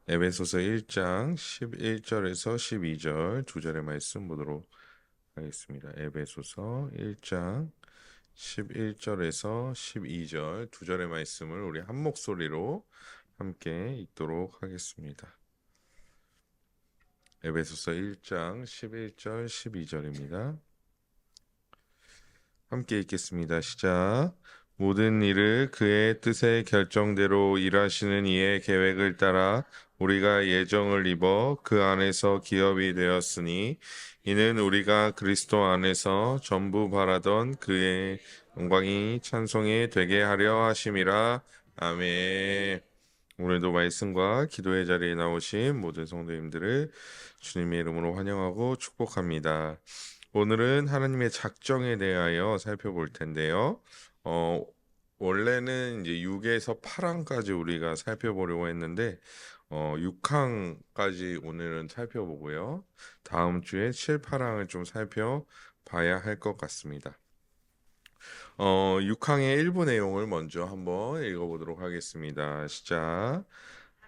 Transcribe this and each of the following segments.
에베소서 1장 11절에서 12절 두 절의 말씀 보도록 하겠습니다. 에베소서 1장 11절에서 12절 두 절의 말씀을 우리 한 목소리로 함께 읽도록 하겠습니다. 에베소서 1장 11절 12절입니다. 함께 읽겠습니다. 시작. 모든 일을 그의 뜻의 결정대로 일하시는 이의 계획을 따라 우리가 예정을 입어 그 안에서 기업이 되었으니 이는 우리가 그리스도 안에서 전부 바라던 그의 영광이 찬송이 되게 하려 하심이라. 아멘. 오늘도 말씀과 기도의 자리에 나오신 모든 성도님들을 주님의 이름으로 환영하고 축복합니다. 오늘은 하나님의 작정에 대하여 살펴볼 텐데요. 어, 원래는 이제 6에서 8항까지 우리가 살펴보려고 했는데 6항까지 오늘은 살펴보고요. 다음 주에 7, 8항을 좀 살펴봐야 할 것 같습니다. 6항의 일부 내용을 먼저 한번 읽어보도록 하겠습니다. 시작.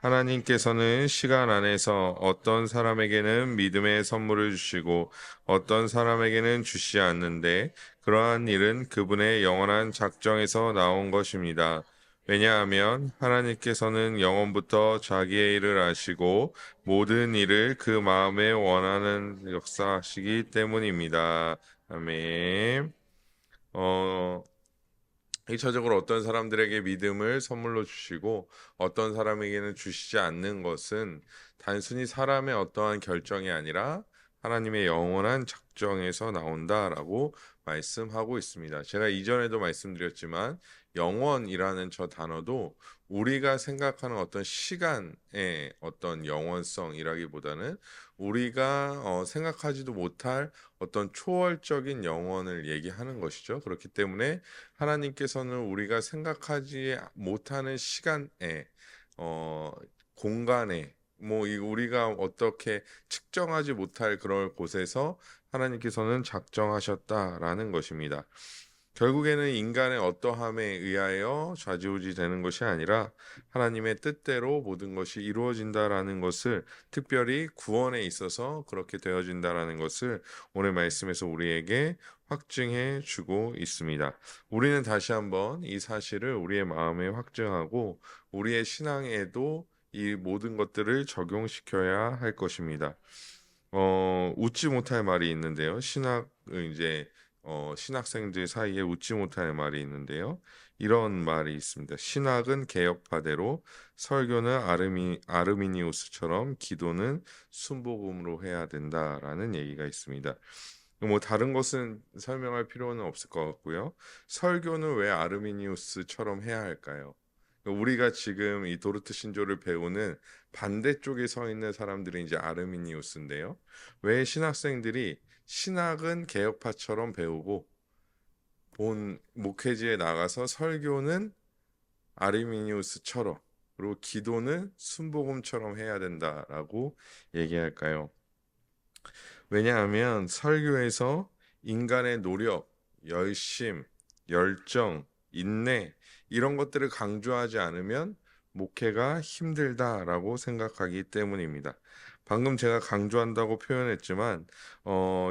하나님께서는 시간 안에서 어떤 사람에게는 믿음의 선물을 주시고 어떤 사람에게는 주시지 않는데 그러한 일은 그분의 영원한 작정에서 나온 것입니다. 왜냐하면 하나님께서는 영원부터 자기의 일을 아시고 모든 일을 그 마음에 원하는 역사하시기 때문입니다. 아멘. 어, 1차적으로 어떤 사람들에게 믿음을 선물로 주시고 어떤 사람에게는 주시지 않는 것은 단순히 사람의 어떠한 결정이 아니라 하나님의 영원한 작정에서 나온다라고 말씀하고 있습니다. 제가 이전에도 말씀드렸지만 영원이라는 저 단어도 우리가 생각하는 어떤 시간의 어떤 영원성이라기보다는 우리가 생각하지도 못할 어떤 초월적인 영원을 얘기하는 것이죠. 그렇기 때문에 하나님께서는 우리가 생각하지 못하는 시간에, 공간에, 우리가 어떻게 측정하지 못할 그런 곳에서 하나님께서는 작정하셨다라는 것입니다. 결국에는 인간의 어떠함에 의하여 좌지우지 되는 것이 아니라 하나님의 뜻대로 모든 것이 이루어진다라는 것을, 특별히 구원에 있어서 그렇게 되어진다라는 것을 오늘 말씀에서 우리에게 확증해 주고 있습니다. 우리는 다시 한번 이 사실을 우리의 마음에 확증하고 우리의 신앙에도 이 모든 것들을 적용시켜야 할 것입니다. 웃지 못할 말이 있는데요. 신학생들 사이에 웃지 못할 말이 있는데요. 이런 말이 있습니다. 신학은 개혁파대로, 설교는 아르미니우스처럼, 기도는 순복음으로 해야 된다라는 얘기가 있습니다. 다른 것은 설명할 필요는 없을 것 같고요. 설교는 왜 아르미니우스처럼 해야 할까요? 우리가 지금 이 도르트 신조를 배우는 반대쪽에 서 있는 사람들이 이제 아르미니우스인데요. 왜 신학생들이 신학은 개혁파처럼 배우고 본 목회지에 나가서 설교는 아르미니우스처럼, 그리고 기도는 순복음처럼 해야 된다라고 얘기할까요? 왜냐하면 설교에서 인간의 노력, 열심, 열정, 인내 이런 것들을 강조하지 않으면 목회가 힘들다라고 생각하기 때문입니다. 방금 제가 강조한다고 표현했지만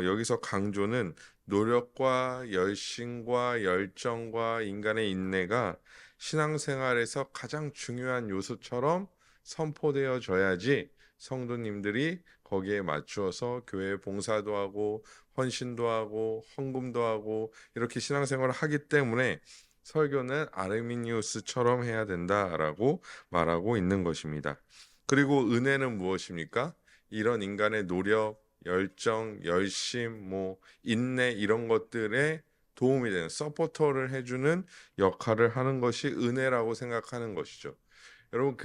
여기서 강조는 노력과 열심과 열정과 인간의 인내가 신앙생활에서 가장 중요한 요소처럼 선포되어져야지 성도님들이 거기에 맞추어서 교회 봉사도 하고 헌신도 하고 헌금도 하고 이렇게 신앙생활을 하기 때문에 설교는 아르미니우스처럼 해야 된다라고 말하고 있는 것입니다. 그리고 은혜는 무엇입니까? 이런 인간의 노력, 열정, 열심, 인내 이런 것들에 도움이 되는 서포터를 해주는 역할을 하는 것이 은혜라고 생각하는 것이죠. 여러분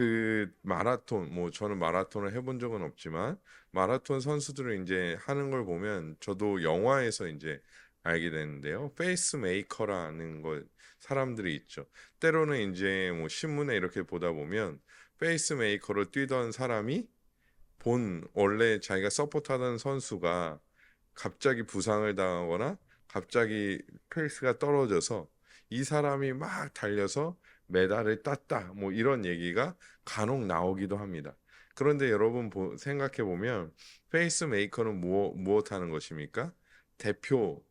저는 마라톤을 해본 적은 없지만 마라톤 선수들을 이제 하는 걸 보면 저도 영화에서 이제 알게 되는데요. 페이스 메이커라는 거 사람들이 있죠. 때로는 이제 신문에 이렇게 보다 보면 페이스 메이커로 뛰던 사람이 원래 자기가 서포트하던 선수가 갑자기 부상을 당하거나 갑자기 페이스가 떨어져서 이 사람이 막 달려서 메달을 땄다. 이런 얘기가 간혹 나오기도 합니다. 그런데 여러분 생각해 보면 페이스메이커는 무엇 하는 것입니까? 대표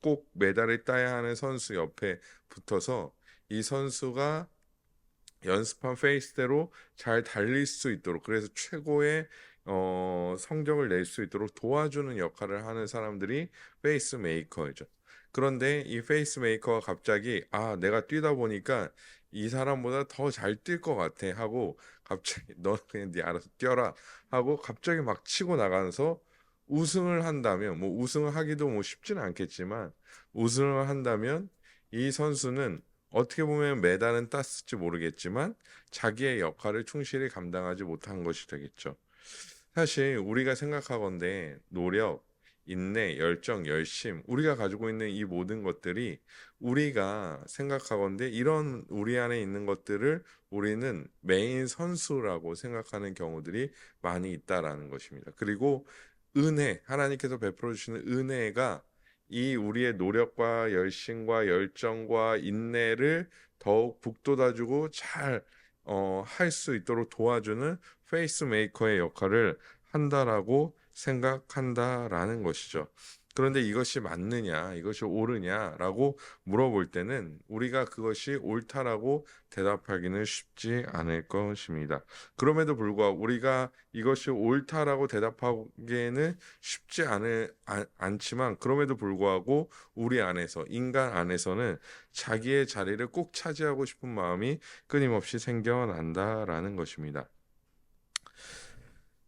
꼭 메달을 따야 하는 선수 옆에 붙어서 이 선수가 연습한 페이스대로 잘 달릴 수 있도록 그래서 최고의 성적을 낼 수 있도록 도와주는 역할을 하는 사람들이 페이스메이커죠. 그런데 이 페이스메이커가 갑자기 내가 뛰다 보니까 이 사람보다 더 잘 뛸 것 같아 하고 갑자기 너 그냥 네 알아서 뛰어라 하고 갑자기 막 치고 나가서 우승을 한다면 뭐 우승을 하기도 뭐 쉽지는 않겠지만 우승을 한다면 이 선수는 어떻게 보면 메달은 땄을지 모르겠지만 자기의 역할을 충실히 감당하지 못한 것이 되겠죠. 사실 우리가 생각하건대 노력, 인내, 열정, 열심, 우리가 가지고 있는 이 모든 것들이 우리가 생각하건대 이런 우리 안에 있는 것들을 우리는 메인 선수라고 생각하는 경우들이 많이 있다라는 것입니다. 그리고 은혜, 하나님께서 베풀어 주시는 은혜가 이 우리의 노력과 열심과 열정과 인내를 더욱 북돋아주고 잘 할 수 있도록 도와주는 페이스메이커의 역할을 한다라고 생각한다라는 것이죠. 그런데 이것이 맞느냐, 이것이 옳으냐라고 물어볼 때는 우리가 그것이 옳다라고 대답하기는 쉽지 않을 것입니다. 그럼에도 불구하고 우리가 이것이 옳다라고 대답하기에는 쉽지 않지만 그럼에도 불구하고 우리 안에서 인간 안에서는 자기의 자리를 꼭 차지하고 싶은 마음이 끊임없이 생겨난다라는 것입니다.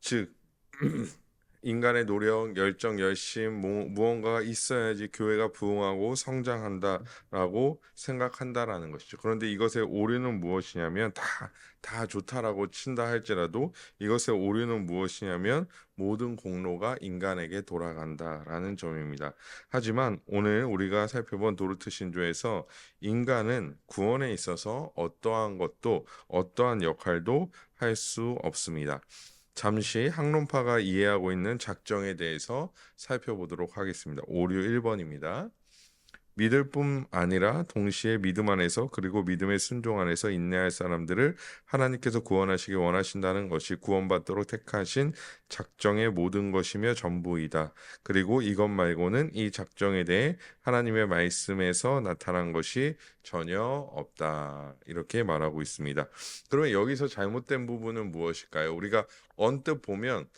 즉 인간의 노력, 열정, 열심, 무언가가 있어야지 교회가 부흥하고 성장한다라고 생각한다라는 것이죠. 그런데 이것의 오류는 무엇이냐면 다 좋다라고 친다 할지라도 이것의 오류는 무엇이냐면 모든 공로가 인간에게 돌아간다라는 점입니다. 하지만 오늘 우리가 살펴본 도르트 신조에서 인간은 구원에 있어서 어떠한 것도 어떠한 역할도 할 수 없습니다. 잠시 학론파가 이해하고 있는 작정에 대해서 살펴보도록 하겠습니다. 오류 1번입니다. 믿을 뿐 아니라 동시에 믿음 안에서 그리고 믿음의 순종 안에서 인내할 사람들을 하나님께서 구원하시기 원하신다는 것이 구원받도록 택하신 작정의 모든 것이며 전부이다. 그리고 이것 말고는 이 작정에 대해 하나님의 말씀에서 나타난 것이 전혀 없다. 이렇게 말하고 있습니다. 그러면 여기서 잘못된 부분은 무엇일까요? 우리가 언뜻 보면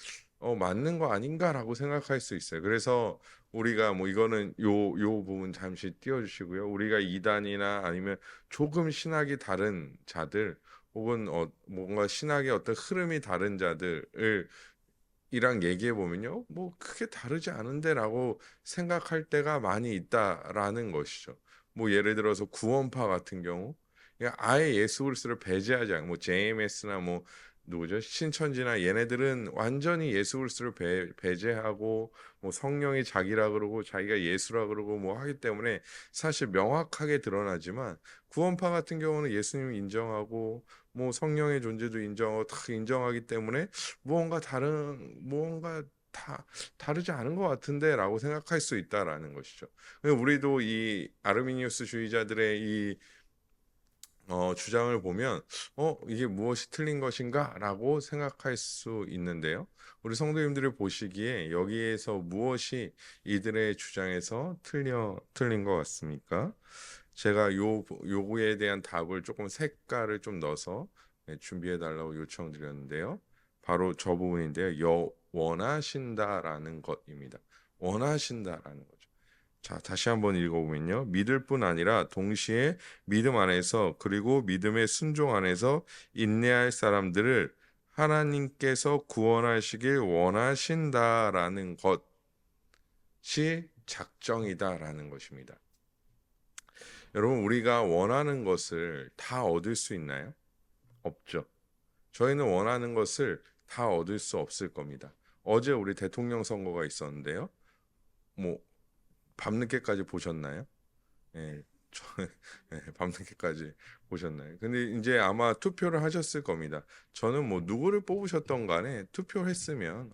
맞는 거 아닌가라고 생각할 수 있어요. 그래서 우리가 뭐 이거는 요 부분 잠시 띄워주시고요. 우리가 이단이나 아니면 조금 신학이 다른 자들 혹은 뭔가 신학의 어떤 흐름이 다른 자들을 이랑 얘기해 보면요, 뭐 크게 다르지 않은데라고 생각할 때가 많이 있다라는 것이죠. 뭐 예를 들어서 구원파 같은 경우, 그냥 아예 예수 그리스도를 배제하지 않고, 뭐 JMS나 뭐 누구죠, 신천지나 얘네들은 완전히 예수 그리스도를 배제하고, 뭐 성령이 자기라 그러고 자기가 예수라 그러고 뭐 하기 때문에 사실 명확하게 드러나지만 구원파 같은 경우는 예수님 인정하고 뭐 성령의 존재도 인정하고 다 인정하기 때문에 무언가 다 다르지 않은 것 같은데라고 생각할 수 있다라는 것이죠. 우리도 이 아르미니우스주의자들의 이 주장을 보면 이게 무엇이 틀린 것인가라고 생각할 수 있는데요. 우리 성도님들이 보시기에 여기에서 무엇이 이들의 주장에서 틀린 것 같습니까? 제가 요구에 대한 답을 조금 색깔을 좀 넣어서 준비해 달라고 요청드렸는데요. 바로 저 부분인데요. 원하신다라는 것입니다. 원하신다라는 거죠. 자, 다시 한번 읽어보면요. 믿을 뿐 아니라 동시에 믿음 안에서 그리고 믿음의 순종 안에서 인내할 사람들을 하나님께서 구원하시길 원하신다라는 것이 작정이다라는 것입니다. 여러분, 우리가 원하는 것을 다 얻을 수 있나요? 없죠. 저희는 원하는 것을 다 얻을 수 없을 겁니다. 어제 우리 대통령 선거가 있었는데요. 뭐 밤늦게까지 보셨나요? 예, 밤늦게까지 보셨나요? 근데 이제 아마 투표를 하셨을 겁니다. 저는 뭐 누구를 뽑으셨던 간에 투표를 했으면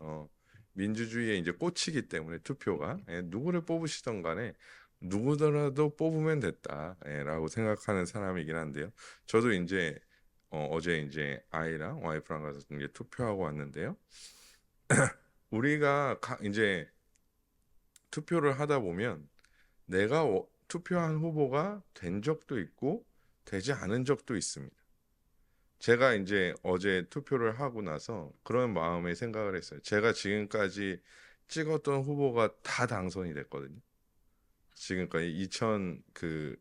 민주주의에 이제 꽂히기 때문에 투표가 누구를 뽑으시던 간에 누구더라도 뽑으면 됐다라고 생각하는 사람이긴 한데요. 저도 이제 어제 이제 아이랑 와이프랑 가서 이제 투표하고 왔는데요. 우리가 이제 투표를 하다 보면 내가 투표한 후보가 된 적도 있고 되지 않은 적도 있습니다. 제가 이제 어제 투표를 하고 나서 그런 마음의 생각을 했어요. 제가 지금까지 찍었던 후보가 다 당선이 됐거든요. 지금까지 2000 그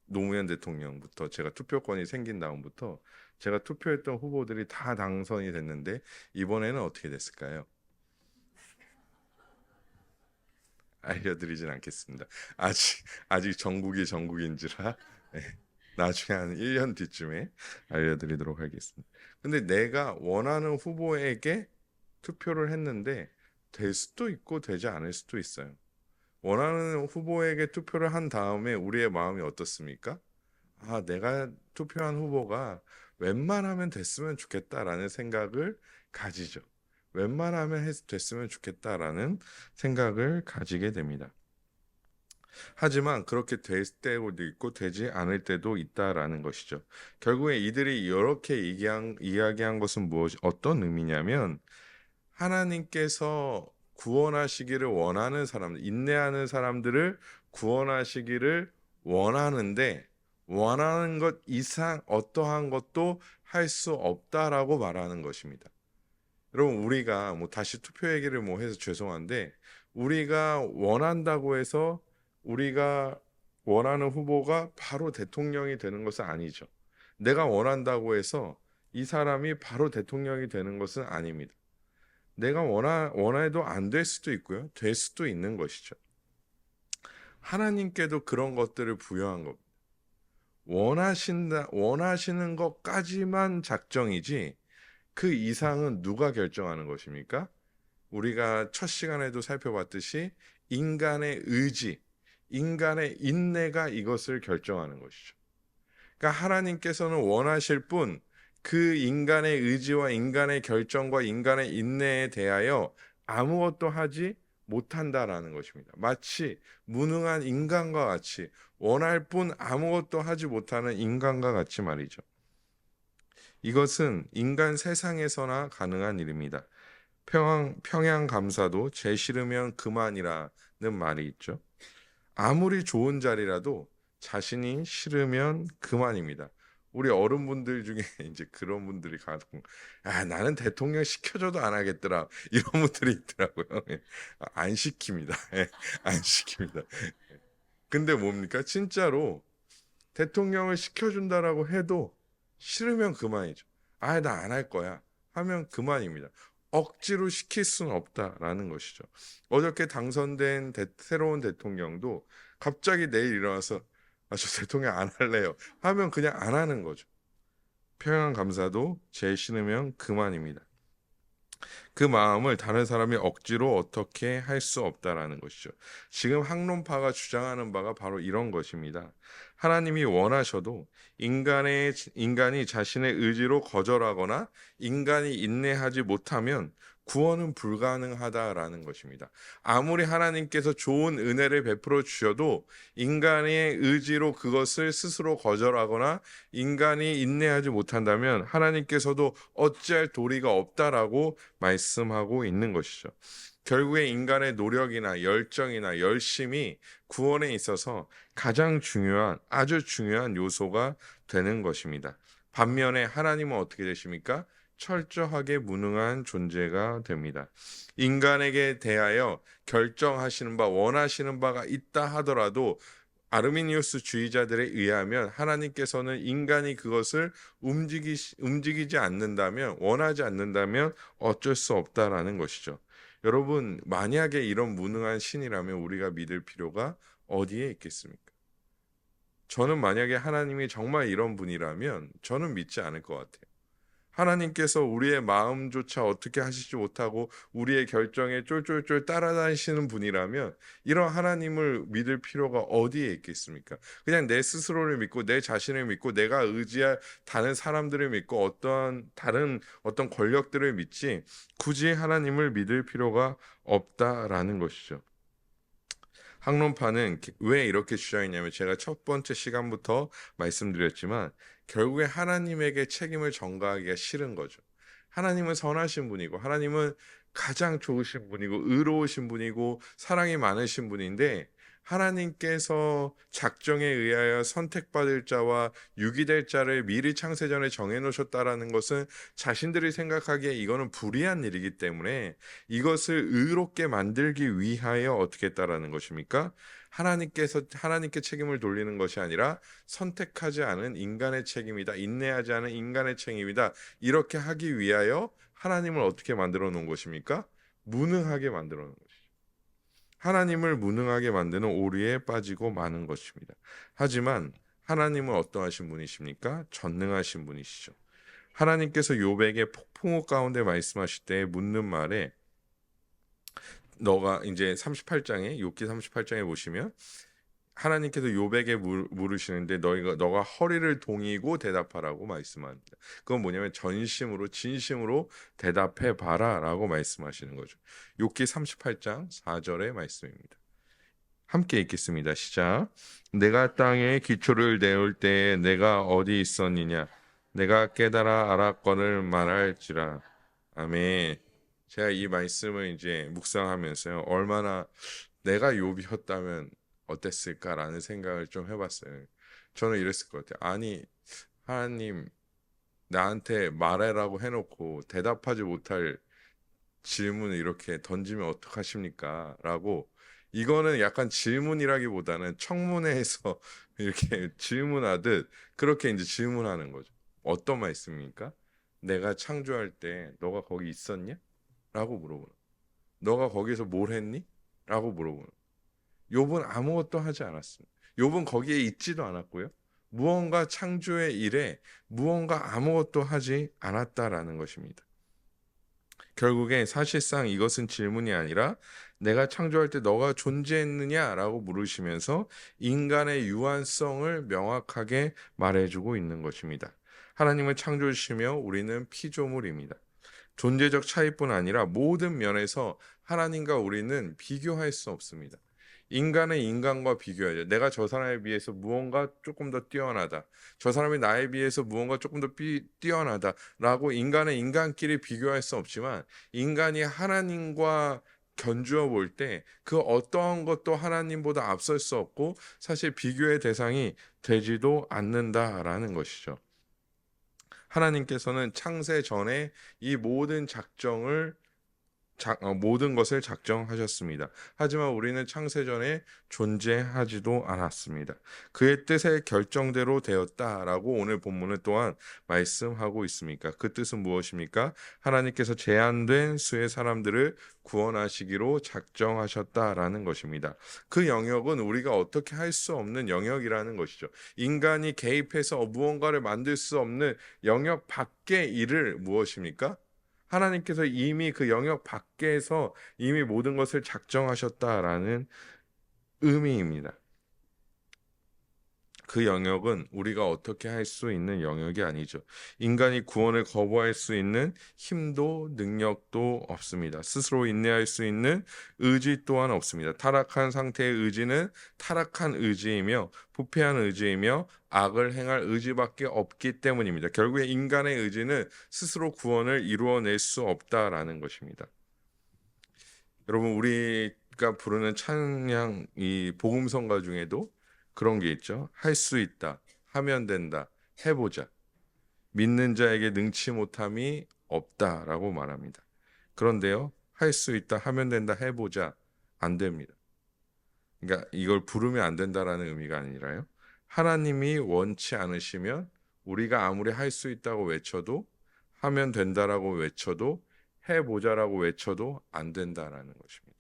노무현 대통령부터 제가 투표권이 생긴 다음부터 제가 투표했던 후보들이 다 당선이 됐는데 이번에는 어떻게 됐을까요? 알려드리진 않겠습니다. 아직 전국이 전국인지라 네, 나중에 한 1년 뒤쯤에 알려드리도록 하겠습니다. 근데 내가 원하는 후보에게 투표를 했는데 될 수도 있고 되지 않을 수도 있어요. 원하는 후보에게 투표를 한 다음에 우리의 마음이 어떻습니까? 아, 내가 투표한 후보가 웬만하면 됐으면 좋겠다라는 생각을 가지죠. 웬만하면 됐으면 좋겠다라는 생각을 가지게 됩니다. 하지만 그렇게 될 때도 있고 되지 않을 때도 있다라는 것이죠. 결국에 이들이 이렇게 이야기한 것은 어떤 의미냐면 하나님께서 구원하시기를 원하는 사람들, 인내하는 사람들을 구원하시기를 원하는데 원하는 것 이상 어떠한 것도 할 수 없다라고 말하는 것입니다. 여러분 우리가 다시 투표 얘기를 해서 죄송한데 우리가 원한다고 해서 우리가 원하는 후보가 바로 대통령이 되는 것은 아니죠. 내가 원한다고 해서 이 사람이 바로 대통령이 되는 것은 아닙니다. 내가 원해도 안 될 수도 있고요. 될 수도 있는 것이죠. 하나님께도 그런 것들을 부여한 겁니다. 원하시는 것까지만 작정이지 그 이상은 누가 결정하는 것입니까? 우리가 첫 시간에도 살펴봤듯이 인간의 의지, 인간의 인내가 이것을 결정하는 것이죠. 그러니까 하나님께서는 원하실 뿐 그 인간의 의지와 인간의 결정과 인간의 인내에 대하여 아무것도 하지 못한다라는 것입니다. 마치 무능한 인간과 같이 원할 뿐 아무것도 하지 못하는 인간과 같이 말이죠. 이것은 인간 세상에서나 가능한 일입니다. 평양 감사도 제 싫으면 그만이라는 말이 있죠. 아무리 좋은 자리라도 자신이 싫으면 그만입니다. 우리 어른분들 중에 이제 그런 분들이 가끔 나는 대통령 시켜줘도 안 하겠더라 이런 분들이 있더라고요. 안 시킵니다. 안 시킵니다. 근데 뭡니까? 진짜로 대통령을 시켜준다라고 해도 싫으면 그만이죠. 나 안 할 거야 하면 그만입니다. 억지로 시킬 수는 없다라는 것이죠. 어저께 당선된 새로운 대통령도 갑자기 내일 일어나서 저 대통령 안 할래요 하면 그냥 안 하는 거죠. 평양 감사도 제 싫으면 그만입니다. 그 마음을 다른 사람이 억지로 어떻게 할 수 없다라는 것이죠. 지금 학론파가 주장하는 바가 바로 이런 것입니다. 하나님이 원하셔도 인간이 자신의 의지로 거절하거나 인간이 인내하지 못하면 구원은 불가능하다라는 것입니다. 아무리 하나님께서 좋은 은혜를 베풀어 주셔도 인간의 의지로 그것을 스스로 거절하거나 인간이 인내하지 못한다면 하나님께서도 어찌할 도리가 없다라고 말씀하고 있는 것이죠. 결국에 인간의 노력이나 열정이나 열심이 구원에 있어서 아주 중요한 요소가 되는 것입니다. 반면에 하나님은 어떻게 되십니까? 철저하게 무능한 존재가 됩니다. 인간에게 대하여 결정하시는 원하시는 바가 있다 하더라도 아르미니우스 주의자들에 의하면 하나님께서는 인간이 그것을 움직이지 않는다면, 원하지 않는다면 어쩔 수 없다라는 것이죠. 여러분, 만약에 이런 무능한 신이라면 우리가 믿을 필요가 어디에 있겠습니까? 저는 만약에 하나님이 정말 이런 분이라면 저는 믿지 않을 것 같아요. 하나님께서 우리의 마음조차 어떻게 하시지 못하고 우리의 결정에 쫄쫄쫄 따라다니시는 분이라면 이런 하나님을 믿을 필요가 어디에 있겠습니까? 그냥 내 스스로를 믿고 내 자신을 믿고 내가 의지할 다른 사람들을 믿고 어떤 권력들을 믿지 굳이 하나님을 믿을 필요가 없다라는 것이죠. 학론파는 왜 이렇게 주장했냐면 제가 첫 번째 시간부터 말씀드렸지만 결국에 하나님에게 책임을 전가하기가 싫은 거죠. 하나님은 선하신 분이고 하나님은 가장 좋으신 분이고 의로우신 분이고 사랑이 많으신 분인데 하나님께서 작정에 의하여 선택받을 자와 유기될 자를 미리 창세전에 정해놓으셨다라는 것은 자신들이 생각하기에 이거는 불의한 일이기 때문에 이것을 의롭게 만들기 위하여 어떻게 했다라는 것입니까? 하나님께 책임을 돌리는 것이 아니라 선택하지 않은 인간의 책임이다. 인내하지 않은 인간의 책임이다. 이렇게 하기 위하여 하나님을 어떻게 만들어 놓은 것입니까? 무능하게 만들어 놓은 것이죠. 하나님을 무능하게 만드는 오류에 빠지고 마는 것입니다. 하지만 하나님은 어떠하신 분이십니까? 전능하신 분이시죠. 하나님께서 욥에게 폭풍우 가운데 말씀하실 때 묻는 말에 너가 이제 38장에 욥기 38장에 보시면 하나님께서 욥에게 물으시는데 너가 허리를 동이고 대답하라고 말씀합니다. 그건 뭐냐면 전심으로 진심으로 대답해 봐라라고 말씀하시는 거죠. 욥기 38장 4절의 말씀입니다. 함께 읽겠습니다. 시작. 내가 땅에 기초를 내올 때에 내가 어디 있었느냐? 내가 깨달아 알았거늘 말할지라. 아멘. 제가 이 말씀을 이제 묵상하면서요. 얼마나 내가 욥이었다면 어땠을까라는 생각을 좀 해봤어요. 저는 이랬을 것 같아요. 아니, 하나님 나한테 말해라고 해놓고 대답하지 못할 질문을 이렇게 던지면 어떡하십니까? 라고 이거는 약간 질문이라기보다는 청문회에서 이렇게 질문하듯 그렇게 이제 질문하는 거죠. 어떤 말씀입니까? 내가 창조할 때 너가 거기 있었냐? 라고 물어보는. 너가 거기서 뭘 했니? 라고 물어보는. 욥은 아무것도 하지 않았습니다. 욥은 거기에 있지도 않았고요. 무언가 창조의 일에 무언가 아무것도 하지 않았다라는 것입니다. 결국에 사실상 이것은 질문이 아니라 내가 창조할 때 너가 존재했느냐라고 물으시면서 인간의 유한성을 명확하게 말해주고 있는 것입니다. 하나님은 창조주시며 우리는 피조물입니다. 존재적 차이뿐 아니라 모든 면에서 하나님과 우리는 비교할 수 없습니다. 인간은 인간과 비교하죠. 내가 저 사람에 비해서 무언가 조금 더 뛰어나다. 저 사람이 나에 비해서 무언가 조금 더 뛰어나다라고 인간은 인간끼리 비교할 수 없지만 인간이 하나님과 견주어 볼 때 그 어떠한 것도 하나님보다 앞설 수 없고 사실 비교의 대상이 되지도 않는다라는 것이죠. 하나님께서는 창세 전에 이 모든 모든 것을 작정하셨습니다. 하지만 우리는 창세전에 존재하지도 않았습니다. 그의 뜻의 결정대로 되었다라고 오늘 본문은 또한 말씀하고 있습니까? 그 뜻은 무엇입니까? 하나님께서 제한된 수의 사람들을 구원하시기로 작정하셨다라는 것입니다. 그 영역은 우리가 어떻게 할 수 없는 영역이라는 것이죠. 인간이 개입해서 무언가를 만들 수 없는 영역 밖의 일을 무엇입니까? 하나님께서 이미 그 영역 밖에서 이미 모든 것을 작정하셨다라는 의미입니다. 그 영역은 우리가 어떻게 할 수 있는 영역이 아니죠. 인간이 구원을 거부할 수 있는 힘도 능력도 없습니다. 스스로 인내할 수 있는 의지 또한 없습니다. 타락한 상태의 의지는 타락한 의지이며 부패한 의지이며 악을 행할 의지밖에 없기 때문입니다. 결국에 인간의 의지는 스스로 구원을 이루어낼 수 없다라는 것입니다. 여러분 우리가 부르는 찬양 이 복음성가 중에도 그런 게 있죠. 할 수 있다, 하면 된다, 해보자. 믿는 자에게 능치 못함이 없다라고 말합니다. 그런데요, 할 수 있다, 하면 된다, 해보자. 안 됩니다. 그러니까 이걸 부르면 안 된다라는 의미가 아니라요. 하나님이 원치 않으시면 우리가 아무리 할 수 있다고 외쳐도 하면 된다라고 외쳐도 해보자라고 외쳐도 안 된다라는 것입니다.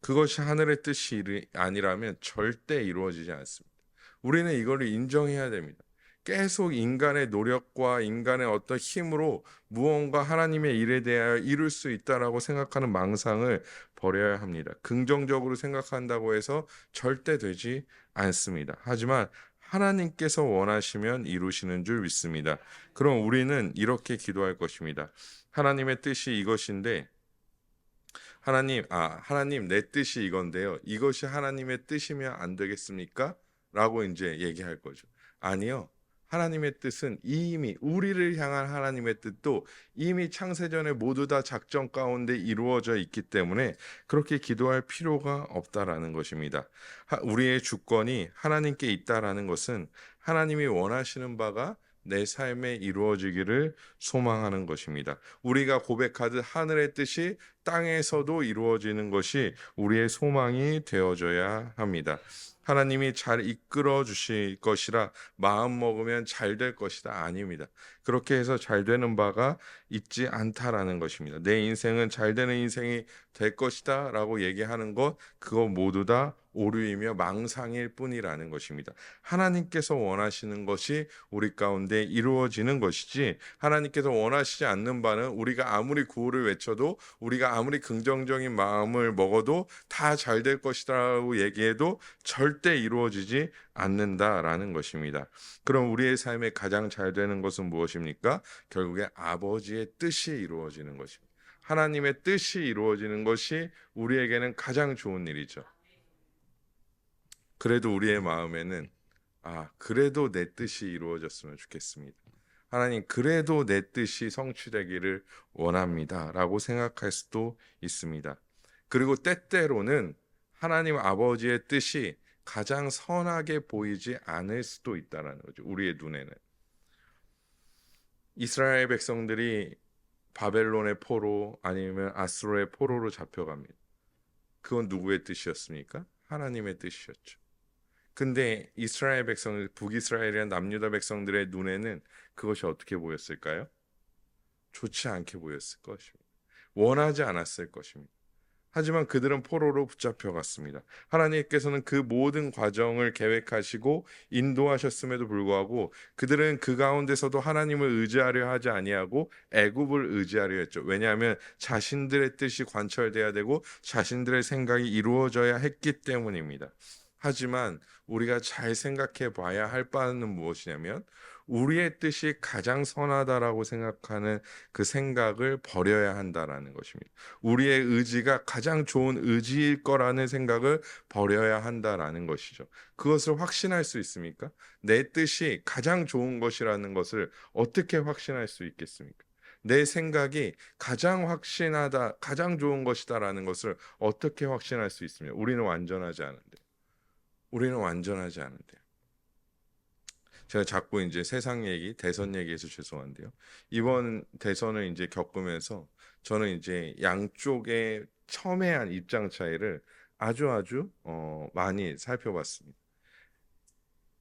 그것이 하늘의 뜻이 아니라면 절대 이루어지지 않습니다. 우리는 이걸 인정해야 됩니다. 계속 인간의 노력과 인간의 어떤 힘으로 무언가 하나님의 일에 대하여 이룰 수 있다라고 생각하는 망상을 버려야 합니다. 긍정적으로 생각한다고 해서 절대 되지 않습니다. 하지만 하나님께서 원하시면 이루시는 줄 믿습니다. 그럼 우리는 이렇게 기도할 것입니다. 하나님의 뜻이 이것인데 하나님 내 뜻이 이건데요. 이것이 하나님의 뜻이면 안 되겠습니까? 라고 이제 얘기할 거죠. 아니요. 하나님의 뜻은 이미 우리를 향한 하나님의 뜻도 이미 창세전에 모두 다 작전 가운데 이루어져 있기 때문에 그렇게 기도할 필요가 없다라는 것입니다. 우리의 주권이 하나님께 있다라는 것은 하나님이 원하시는 바가 내 삶에 이루어지기를 소망하는 것입니다. 우리가 고백하듯 하늘의 뜻이 땅에서도 이루어지는 것이 우리의 소망이 되어져야 합니다. 하나님이 잘 이끌어 주실 것이라 마음 먹으면 잘 될 것이다. 아닙니다. 그렇게 해서 잘 되는 바가 있지 않다라는 것입니다. 내 인생은 잘 되는 인생이 될 것이다 라고 얘기하는 것, 그거 모두 다 오류이며 망상일 뿐이라는 것입니다. 하나님께서 원하시는 것이 우리 가운데 이루어지는 것이지, 하나님께서 원하시지 않는 바는 우리가 아무리 구호를 외쳐도, 우리가 아무리 긍정적인 마음을 먹어도 다 잘 될 것이라고 얘기해도 절대 이루어지지 않는다라는 것입니다. 그럼 우리의 삶에 가장 잘 되는 것은 무엇입니까? 결국에 아버지의 뜻이 이루어지는 것입니다. 하나님의 뜻이 이루어지는 것이 우리에게는 가장 좋은 일이죠. 그래도 우리의 마음에는 그래도 내 뜻이 이루어졌으면 좋겠습니다. 하나님, 그래도 내 뜻이 성취되기를 원합니다. 라고 생각할 수도 있습니다. 그리고 때때로는 하나님 아버지의 뜻이 가장 선하게 보이지 않을 수도 있다는 거죠. 우리의 눈에는. 이스라엘 백성들이 바벨론의 포로 아니면 아수르의 포로로 잡혀갑니다. 그건 누구의 뜻이었습니까? 하나님의 뜻이었죠. 근데 이스라엘 백성, 북이스라엘이란 남유다 백성들의 눈에는 그것이 어떻게 보였을까요? 좋지 않게 보였을 것입니다. 원하지 않았을 것입니다. 하지만 그들은 포로로 붙잡혀갔습니다. 하나님께서는 그 모든 과정을 계획하시고 인도하셨음에도 불구하고 그들은 그 가운데서도 하나님을 의지하려 하지 아니하고 애굽을 의지하려 했죠. 왜냐하면 자신들의 뜻이 관철돼야 되고 자신들의 생각이 이루어져야 했기 때문입니다. 하지만 우리가 잘 생각해 봐야 할 바는 무엇이냐면, 우리의 뜻이 가장 선하다라고 생각하는 그 생각을 버려야 한다라는 것입니다. 우리의 의지가 가장 좋은 의지일 거라는 생각을 버려야 한다라는 것이죠. 그것을 확신할 수 있습니까? 내 뜻이 가장 좋은 것이라는 것을 어떻게 확신할 수 있겠습니까? 내 생각이 가장 확신하다, 가장 좋은 것이다라는 것을 어떻게 확신할 수 있습니까? 우리는 완전하지 않은데요. 제가 자꾸 이제 세상 얘기, 대선 얘기해서 죄송한데요. 이번 대선을 이제 겪으면서 저는 이제 양쪽의 첨예한 입장 차이를 아주 많이 살펴봤습니다.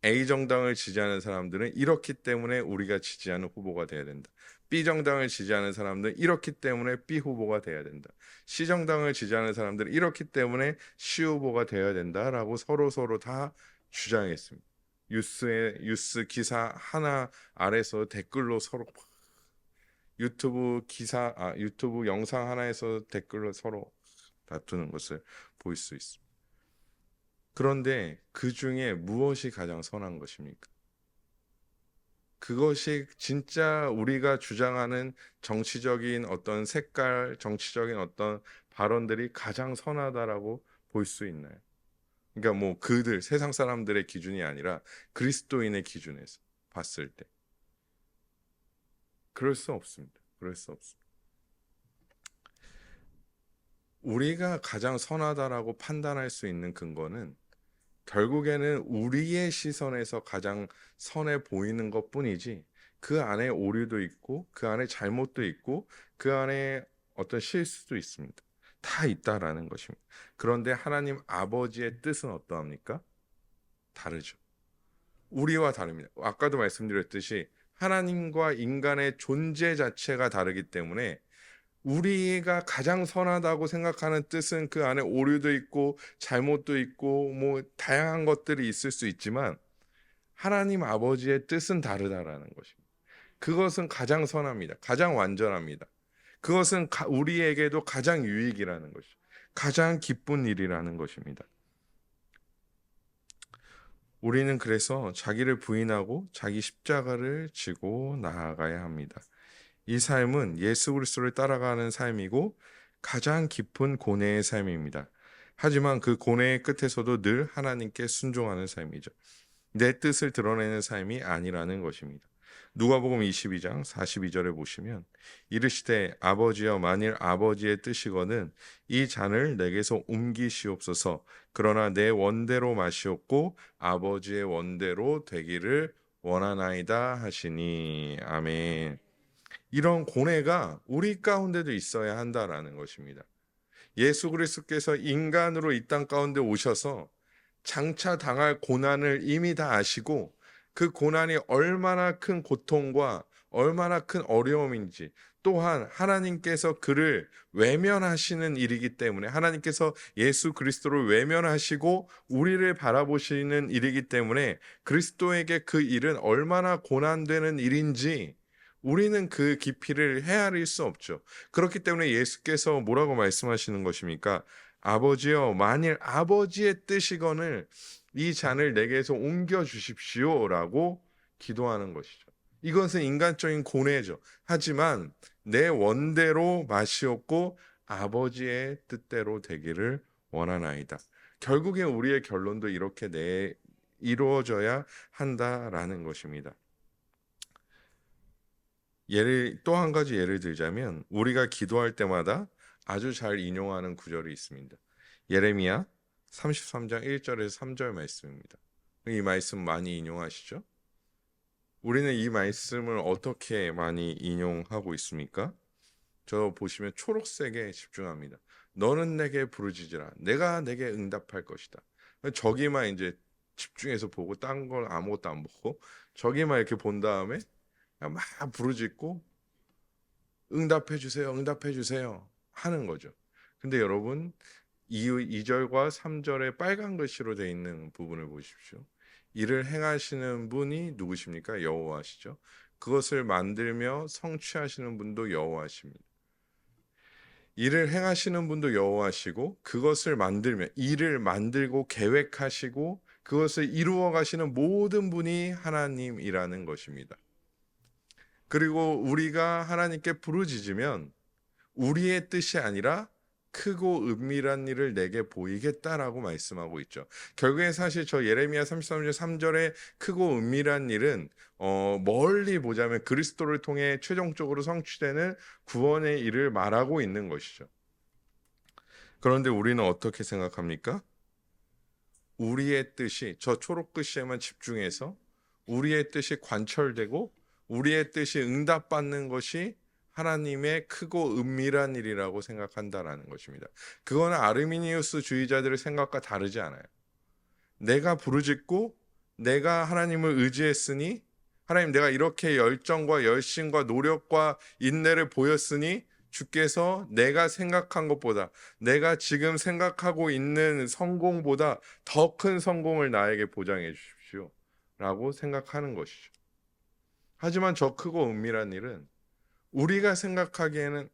A 정당을 지지하는 사람들은 이렇기 때문에 우리가 지지하는 후보가 돼야 된다. B 정당을 지지하는 사람들은 이렇기 때문에 B 후보가 돼야 된다. C 정당을 지지하는 사람들은 이렇기 때문에 C 후보가 돼야 된다라고 서로 다 주장했습니다. 뉴스 기사 하나 아래서 댓글로 서로 유튜브 영상 하나에서 댓글로 서로 다투는 것을 볼 수 있습니다. 그런데 그 중에 무엇이 가장 선한 것입니까? 그것이 진짜 우리가 주장하는 정치적인 어떤 색깔, 정치적인 어떤 발언들이 가장 선하다라고 볼 수 있나요? 그러니까 뭐 세상 사람들의 기준이 아니라 그리스도인의 기준에서 봤을 때 그럴 수 없습니다. 우리가 가장 선하다라고 판단할 수 있는 근거는 결국에는 우리의 시선에서 가장 선해 보이는 것뿐이지, 그 안에 오류도 있고 그 안에 잘못도 있고 그 안에 어떤 실수도 있습니다. 다 있다라는 것입니다. 그런데 하나님 아버지의 뜻은 어떠합니까? 다르죠. 우리와 다릅니다. 아까도 말씀드렸듯이 하나님과 인간의 존재 자체가 다르기 때문에 우리가 가장 선하다고 생각하는 뜻은 그 안에 오류도 있고 잘못도 있고 뭐 다양한 것들이 있을 수 있지만, 하나님 아버지의 뜻은 다르다라는 것입니다. 그것은 가장 선합니다. 가장 완전합니다. 그것은 우리에게도 가장 유익이라는 것이죠. 가장 기쁜 일이라는 것입니다. 우리는 그래서 자기를 부인하고 자기 십자가를 지고 나아가야 합니다. 이 삶은 예수 그리스도를 따라가는 삶이고, 가장 깊은 고뇌의 삶입니다. 하지만 그 고뇌의 끝에서도 늘 하나님께 순종하는 삶이죠. 내 뜻을 드러내는 삶이 아니라는 것입니다. 누가복음 22장 42절에 보시면 이르시되 아버지여 만일 아버지의 뜻이거든 이 잔을 내게서 옮기시옵소서. 그러나 내 원대로 마시옵고 아버지의 원대로 되기를 원하나이다 하시니. 아멘. 이런 고뇌가 우리 가운데도 있어야 한다라는 것입니다. 예수 그리스도께서 인간으로 이 땅 가운데 오셔서 장차 당할 고난을 이미 다 아시고 그 고난이 얼마나 큰 고통과 얼마나 큰 어려움인지, 또한 하나님께서 그를 외면하시는 일이기 때문에, 하나님께서 예수 그리스도를 외면하시고 우리를 바라보시는 일이기 때문에 그리스도에게 그 일은 얼마나 고난되는 일인지 우리는 그 깊이를 헤아릴 수 없죠. 그렇기 때문에 예수께서 뭐라고 말씀하시는 것입니까? 아버지여 만일 아버지의 뜻이거늘 이 잔을 내게서 옮겨 주십시오라고 기도하는 것이죠. 이것은 인간적인 고뇌죠. 하지만 내 원대로 마시옵고 아버지의 뜻대로 되기를 원하나이다. 결국에 우리의 결론도 이렇게 이루어져야 한다라는 것입니다. 또 한 가지 예를 들자면 우리가 기도할 때마다 아주 잘 인용하는 구절이 있습니다. 예레미야 33장 1절에서 3절 말씀입니다. 이 말씀 많이 인용하시죠? 우리는 이 말씀을 어떻게 많이 인용하고 있습니까? 저 보시면 초록색에 집중합니다. 너는 내게 부르짖으라. 내가 내게 응답할 것이다. 저기만 이제 집중해서 보고 딴 걸 아무것도 안 보고 저기만 이렇게 본 다음에 막 부르짖고 응답해 주세요. 응답해 주세요. 하는 거죠. 근데 여러분 2절과 3절에 빨간 글씨로 되어 있는 부분을 보십시오. 이를 행하시는 분이 누구십니까? 여호와시죠. 그것을 만들며 성취하시는 분도 여호와십니다. 일을 행하시는 분도 여호와시고 그것을 만들며 일을 만들고 계획하시고 그것을 이루어 가시는 모든 분이 하나님이라는 것입니다. 그리고 우리가 하나님께 부르짖으면 우리의 뜻이 아니라 크고 은밀한 일을 내게 보이겠다라고 말씀하고 있죠. 결국에 사실 저 예레미야 33절 3절의 크고 은밀한 일은 멀리 보자면 그리스도를 통해 최종적으로 성취되는 구원의 일을 말하고 있는 것이죠. 그런데 우리는 어떻게 생각합니까? 우리의 뜻이 저 초록글씨에만 집중해서 우리의 뜻이 관철되고 우리의 뜻이 응답받는 것이 하나님의 크고 은밀한 일이라고 생각한다라는 것입니다. 그거는 아르미니우스 주의자들의 생각과 다르지 않아요. 내가 부르짖고 내가 하나님을 의지했으니 하나님 내가 이렇게 열정과 열심과 노력과 인내를 보였으니 주께서 내가 생각한 것보다 내가 지금 생각하고 있는 성공보다 더 큰 성공을 나에게 보장해 주십시오 라고 생각하는 것이죠. 하지만 저 크고 은밀한 일은 우리가 생각하기에는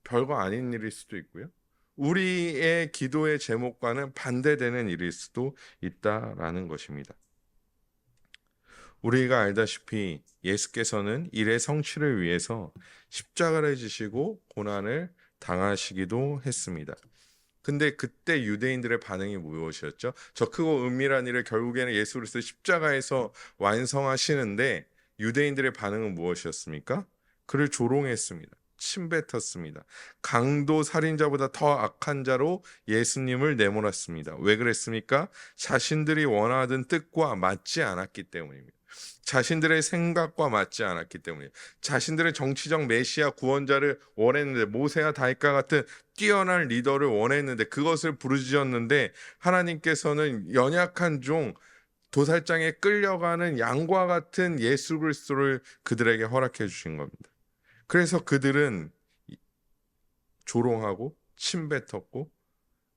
별거 아닌 일일 수도 있고요. 우리의 기도의 제목과는 반대되는 일일 수도 있다라는 것입니다. 우리가 알다시피 예수께서는 일의 성취를 위해서 십자가를 지시고 고난을 당하시기도 했습니다. 근데 그때 유대인들의 반응이 무엇이었죠? 저 크고 은밀한 일을 결국에는 예수 그리스도 십자가에서 완성하시는데 유대인들의 반응은 무엇이었습니까? 그를 조롱했습니다. 침뱉었습니다. 강도 살인자보다 더 악한 자로 예수님을 내몰았습니다. 왜 그랬습니까? 자신들이 원하던 뜻과 맞지 않았기 때문입니다. 자신들의 생각과 맞지 않았기 때문이에요. 자신들의 정치적 메시아 구원자를 원했는데 모세와 다윗과 같은 뛰어난 리더를 원했는데 그것을 부르짖었는데 하나님께서는 연약한 종 도살장에 끌려가는 양과 같은 예수 그리스도를 그들에게 허락해 주신 겁니다. 그래서 그들은 조롱하고 침뱉었고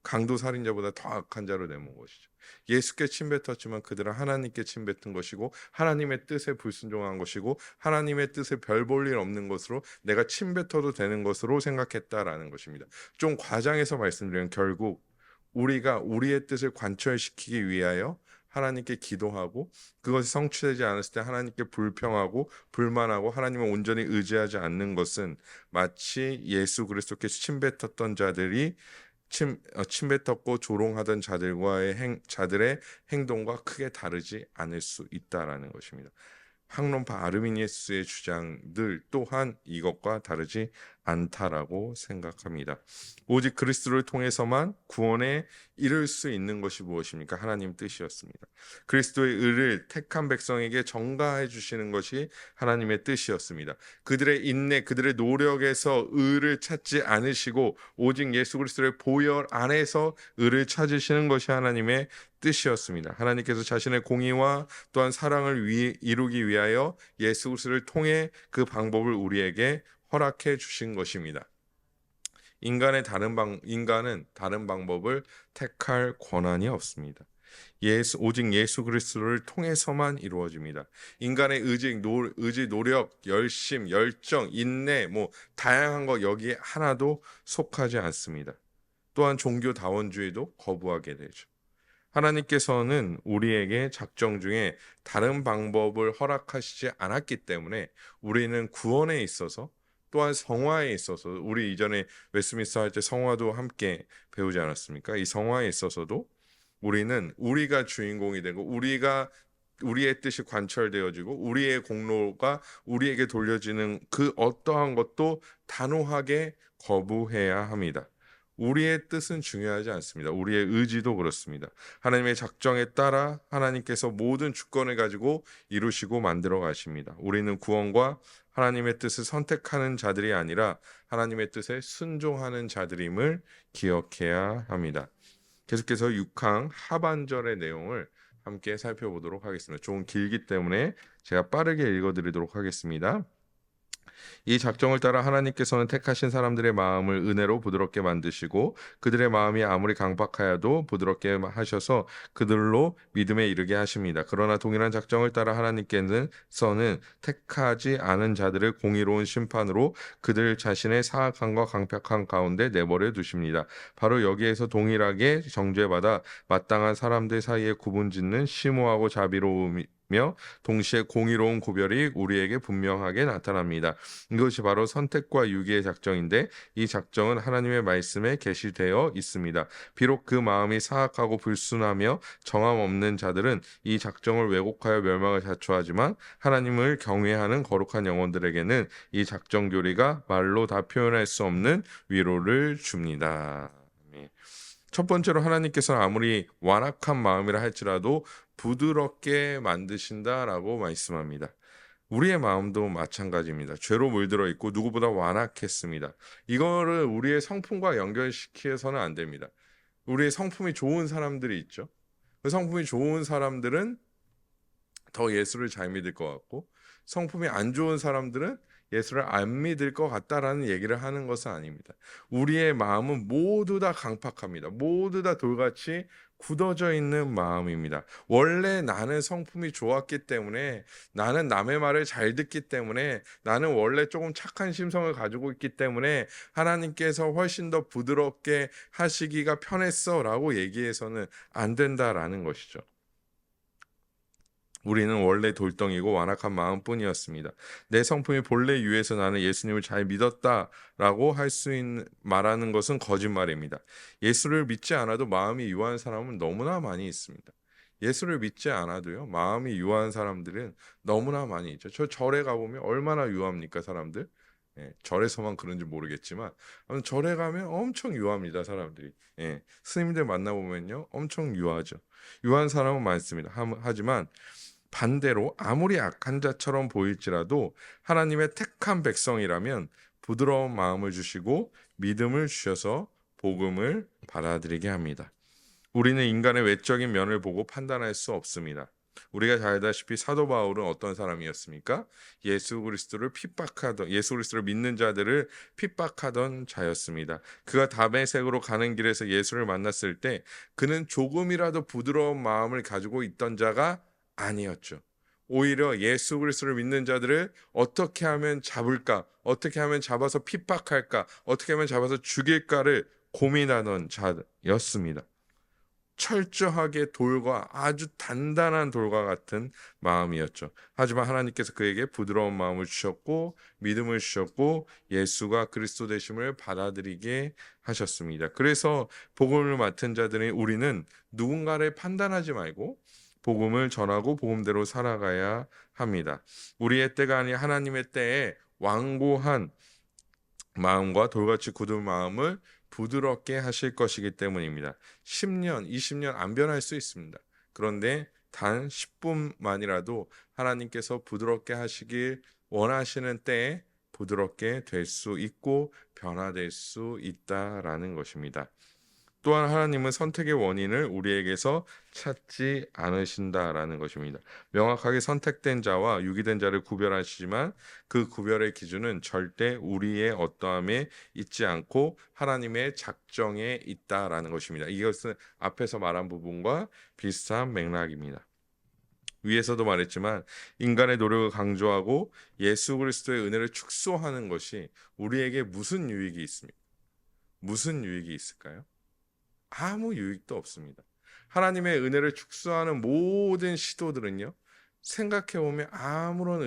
강도 살인자보다 더 악한 자로 내몬 것이죠. 예수께 침뱉었지만 그들은 하나님께 침뱉은 것이고 하나님의 뜻에 불순종한 것이고 하나님의 뜻에 별 볼 일 없는 것으로 내가 침뱉어도 되는 것으로 생각했다라는 것입니다. 좀 과장해서 말씀드리면 결국 우리가 우리의 뜻을 관철시키기 위하여 하나님께 기도하고 그것이 성취되지 않았을 때 하나님께 불평하고 불만하고 하나님을 온전히 의지하지 않는 것은 마치 예수 그리스도께서 침뱉었던 자들이 침뱉었고 조롱하던 자들의 행동과 크게 다르지 않을 수 있다라는 것입니다. 학론파 아르미니에스의 주장들 또한 이것과 다르지 않다라고 생각합니다. 오직 그리스도를 통해서만 구원에 이를 수 있는 것이 무엇입니까? 하나님 뜻이었습니다. 그리스도의 의를 택한 백성에게 전가해 주시는 것이 하나님의 뜻이었습니다. 그들의 인내, 그들의 노력에서 의를 찾지 않으시고 오직 예수 그리스도의 보혈 안에서 의를 찾으시는 것이 하나님의 뜻이었습니다. 하나님께서 자신의 공의와 또한 사랑을 이루기 위하여 예수 그리스도를 통해 그 방법을 우리에게 허락해 주신 것입니다. 인간은 다른 방법을 택할 권한이 없습니다. 오직 예수 그리스도를 통해서만 이루어집니다. 인간의 의지, 노력, 열심, 열정, 인내, 다양한 거 여기에 하나도 속하지 않습니다. 또한 종교다원주의도 거부하게 되죠. 하나님께서는 우리에게 작정 중에 다른 방법을 허락하시지 않았기 때문에 우리는 구원에 있어서 또한 성화에 있어서 우리 이전에 웨스트민스터 할 때 성화도 함께 배우지 않았습니까? 이 성화에 있어서도 우리는 우리가 주인공이 되고 우리의 뜻이 관철되어지고 우리의 공로가 우리에게 돌려지는 그 어떠한 것도 단호하게 거부해야 합니다. 우리의 뜻은 중요하지 않습니다. 우리의 의지도 그렇습니다. 하나님의 작정에 따라 하나님께서 모든 주권을 가지고 이루시고 만들어 가십니다. 우리는 구원과 하나님의 뜻을 선택하는 자들이 아니라 하나님의 뜻에 순종하는 자들임을 기억해야 합니다. 계속해서 6항 하반절의 내용을 함께 살펴보도록 하겠습니다. 좀 길기 때문에 제가 빠르게 읽어드리도록 하겠습니다. 이 작정을 따라 하나님께서는 택하신 사람들의 마음을 은혜로 부드럽게 만드시고 그들의 마음이 아무리 강박하여도 부드럽게 하셔서 그들로 믿음에 이르게 하십니다. 그러나 동일한 작정을 따라 하나님께서는 택하지 않은 자들을 공의로운 심판으로 그들 자신의 사악함과 강팍함 가운데 내버려 두십니다. 바로 여기에서 동일하게 정죄받아 마땅한 사람들 사이에 구분짓는 심오하고 자비로움이 동시에 공의로운 구별이 우리에게 분명하게 나타납니다. 이것이 바로 선택과 유기의 작정인데 이 작정은 하나님의 말씀에 계시되어 있습니다. 비록 그 마음이 사악하고 불순하며 정함 없는 자들은 이 작정을 왜곡하여 멸망을 자초하지만 하나님을 경외하는 거룩한 영혼들에게는 이 작정 교리가 말로 다 표현할 수 없는 위로를 줍니다. 첫 번째로 하나님께서는 아무리 완악한 마음이라 할지라도 부드럽게 만드신다라고 말씀합니다. 우리의 마음도 마찬가지입니다. 죄로 물들어 있고 누구보다 완악했습니다. 이거를 우리의 성품과 연결시켜서는 안 됩니다. 우리의 성품이 좋은 사람들이 있죠. 그 성품이 좋은 사람들은 더 예수를 잘 믿을 것 같고 성품이 안 좋은 사람들은 예수를 안 믿을 것 같다라는 얘기를 하는 것은 아닙니다. 우리의 마음은 모두 다 강팍합니다. 모두 다 돌같이 굳어져 있는 마음입니다. 원래 나는 성품이 좋았기 때문에 나는 남의 말을 잘 듣기 때문에 나는 원래 조금 착한 심성을 가지고 있기 때문에 하나님께서 훨씬 더 부드럽게 하시기가 편했어 라고 얘기해서는 안 된다라는 것이죠. 우리는 원래 돌덩이고 완악한 마음뿐이었습니다. 내 성품이 본래 유해서 나는 예수님을 잘 믿었다라고 말하는 것은 거짓말입니다. 예수를 믿지 않아도 마음이 유한 사람은 너무나 많이 있습니다. 예수를 믿지 않아도요, 마음이 유한 사람들은 너무나 많이 있죠. 저 절에 가보면 얼마나 유합니까, 사람들? 절에서만 그런지 모르겠지만 절에 가면 엄청 유합니다, 사람들이. 스님들 만나보면요, 엄청 유하죠. 유한 사람은 많습니다. 하지만 반대로 아무리 악한 자처럼 보일지라도 하나님의 택한 백성이라면 부드러운 마음을 주시고 믿음을 주셔서 복음을 받아들이게 합니다. 우리는 인간의 외적인 면을 보고 판단할 수 없습니다. 우리가 잘 알다시피 사도 바울은 어떤 사람이었습니까? 예수 그리스도를 믿는 자들을 핍박하던 자였습니다. 그가 다메섹으로 가는 길에서 예수를 만났을 때 그는 조금이라도 부드러운 마음을 가지고 있던 자가 아니었죠. 오히려 예수 그리스도를 믿는 자들을 어떻게 하면 잡을까? 어떻게 하면 잡아서 핍박할까? 어떻게 하면 잡아서 죽일까를 고민하던 자였습니다. 철저하게 돌과 아주 단단한 돌과 같은 마음이었죠. 하지만 하나님께서 그에게 부드러운 마음을 주셨고 믿음을 주셨고 예수가 그리스도 되심을 받아들이게 하셨습니다. 그래서 복음을 맡은 자들이 우리는 누군가를 판단하지 말고 복음을 전하고 복음대로 살아가야 합니다. 우리의 때가 아닌 하나님의 때에 완고한 마음과 돌같이 굳은 마음을 부드럽게 하실 것이기 때문입니다. 10년, 20년 안 변할 수 있습니다. 그런데 단 10분만이라도 하나님께서 부드럽게 하시길 원하시는 때에 부드럽게 될 수 있고 변화될 수 있다라는 것입니다. 또한 하나님은 선택의 원인을 우리에게서 찾지 않으신다라는 것입니다. 명확하게 선택된 자와 유기된 자를 구별하시지만 그 구별의 기준은 절대 우리의 어떠함에 있지 않고 하나님의 작정에 있다라는 것입니다. 이것은 앞에서 말한 부분과 비슷한 맥락입니다. 위에서도 말했지만 인간의 노력을 강조하고 예수 그리스도의 은혜를 축소하는 것이 우리에게 무슨 유익이 있습니까? 무슨 유익이 있을까요? 아무 유익도 없습니다. 하나님의 은혜를 축소하는 모든 시도들은요, 생각해보면 아무런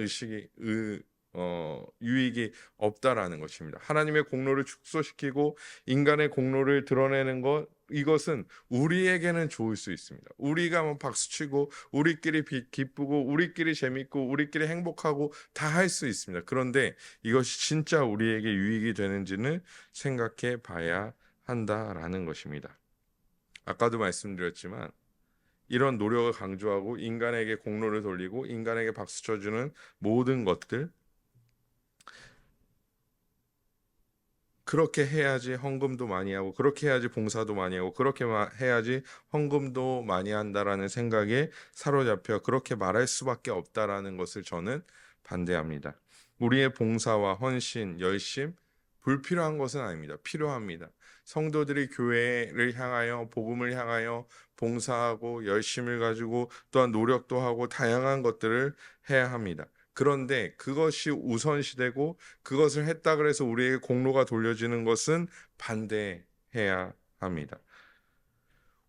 유익이 없다라는 것입니다. 하나님의 공로를 축소시키고 인간의 공로를 드러내는 것, 이것은 우리에게는 좋을 수 있습니다. 우리가 뭐 박수치고 우리끼리 기쁘고 우리끼리 재밌고 우리끼리 행복하고 다 할 수 있습니다. 그런데 이것이 진짜 우리에게 유익이 되는지는 생각해 봐야 한다라는 것입니다. 아까도 말씀드렸지만 이런 노력을 강조하고 인간에게 공로를 돌리고 인간에게 박수 쳐주는 모든 것들, 그렇게 해야지 헌금도 많이 하고 그렇게 해야지 봉사도 많이 하고 그렇게 해야지 헌금도 많이 한다라는 생각에 사로잡혀 그렇게 말할 수밖에 없다라는 것을 저는 반대합니다. 우리의 봉사와 헌신, 열심 불필요한 것은 아닙니다. 필요합니다. 성도들이 교회를 향하여 복음을 향하여 봉사하고 열심을 가지고 또한 노력도 하고 다양한 것들을 해야 합니다. 그런데 그것이 우선시되고 그것을 했다 그래서 우리에게 공로가 돌려지는 것은 반대해야 합니다.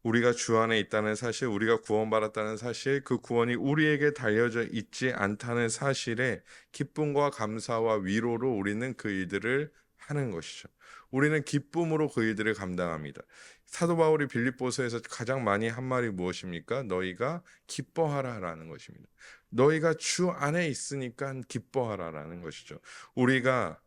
우리가 주 안에 있다는 사실, 우리가 구원받았다는 사실, 그 구원이 우리에게 달려져 있지 않다는 사실에 기쁨과 감사와 위로로 우리는 그 일들을 하는 것이죠. 우리는 기쁨으로 그 일들을 감당합니다. 사도 바울이 빌립보서에서 가장 많이 한 말이 무엇입니까? 너희가 기뻐하라라는 것입니다. 너희가 주 안에 있으니까 기뻐하라라는 것이죠. 우리가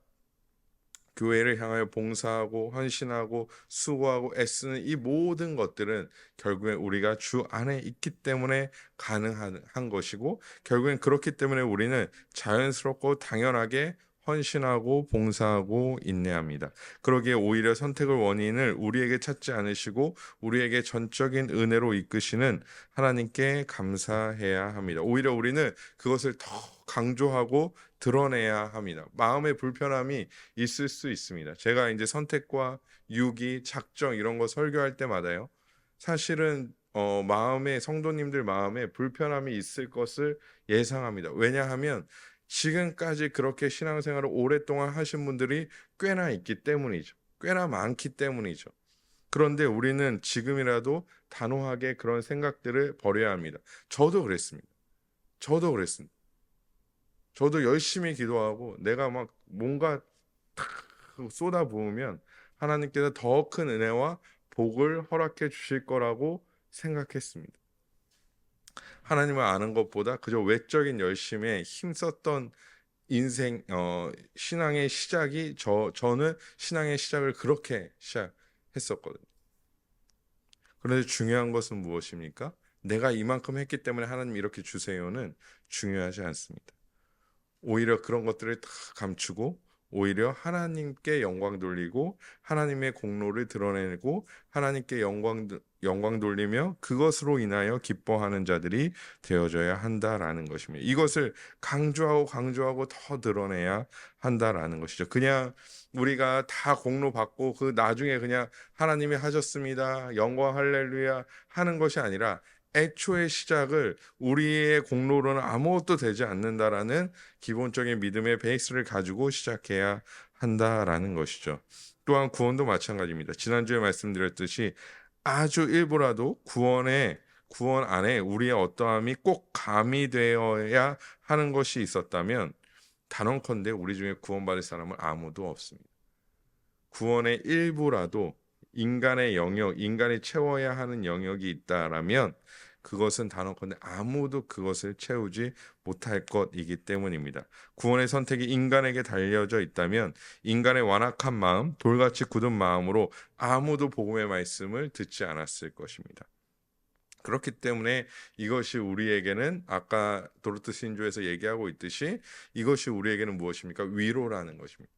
교회를 향하여 봉사하고 헌신하고 수고하고 애쓰는 이 모든 것들은 결국엔 우리가 주 안에 있기 때문에 가능한 것이고 결국엔 그렇기 때문에 우리는 자연스럽고 당연하게 헌신하고 봉사하고 인내합니다. 그러기에 오히려 선택의 원인을 우리에게 찾지 않으시고 우리에게 전적인 은혜로 이끄시는 하나님께 감사해야 합니다. 오히려 우리는 그것을 더 강조하고 드러내야 합니다. 마음의 불편함이 있을 수 있습니다. 제가 이제 선택과 유기, 작정 이런 거 설교할 때마다요. 사실은 마음에 성도님들 마음에 불편함이 있을 것을 예상합니다. 왜냐하면 지금까지 그렇게 신앙생활을 오랫동안 하신 분들이 꽤나 있기 때문이죠. 꽤나 많기 때문이죠. 그런데 우리는 지금이라도 단호하게 그런 생각들을 버려야 합니다. 저도 그랬습니다. 저도 그랬습니다. 저도 열심히 기도하고 내가 막 뭔가 탁 쏟아부으면 하나님께서 더 큰 은혜와 복을 허락해 주실 거라고 생각했습니다. 하나님을 아는 것보다 그저 외적인 열심에 힘썼던 인생 신앙의 시작이 저는 신앙의 시작을 그렇게 시작했었거든요. 그런데 중요한 것은 무엇입니까? 내가 이만큼 했기 때문에 하나님 이렇게 주세요는 중요하지 않습니다. 오히려 그런 것들을 다 감추고 오히려 하나님께 영광 돌리고 하나님의 공로를 드러내고 하나님께 영광 돌리며 그것으로 인하여 기뻐하는 자들이 되어져야 한다라는 것입니다. 이것을 강조하고 더 드러내야 한다라는 것이죠. 그냥 우리가 다 공로 받고 그 나중에 그냥 하나님이 하셨습니다. 영광 할렐루야 하는 것이 아니라 애초의 시작을 우리의 공로로는 아무것도 되지 않는다라는 기본적인 믿음의 베이스를 가지고 시작해야 한다라는 것이죠. 또한 구원도 마찬가지입니다. 지난주에 말씀드렸듯이 아주 일부라도 구원 안에 우리의 어떠함이 꼭 가미되어야 하는 것이 있었다면 단언컨대 우리 중에 구원받을 사람은 아무도 없습니다. 구원의 일부라도 인간의 영역, 인간이 채워야 하는 영역이 있다라면 그것은 단언컨대 아무도 그것을 채우지 못할 것이기 때문입니다. 구원의 선택이 인간에게 달려져 있다면 인간의 완악한 마음, 돌같이 굳은 마음으로 아무도 복음의 말씀을 듣지 않았을 것입니다. 그렇기 때문에 이것이 우리에게는 아까 도르트 신조에서 얘기하고 있듯이 이것이 우리에게는 무엇입니까? 위로라는 것입니다.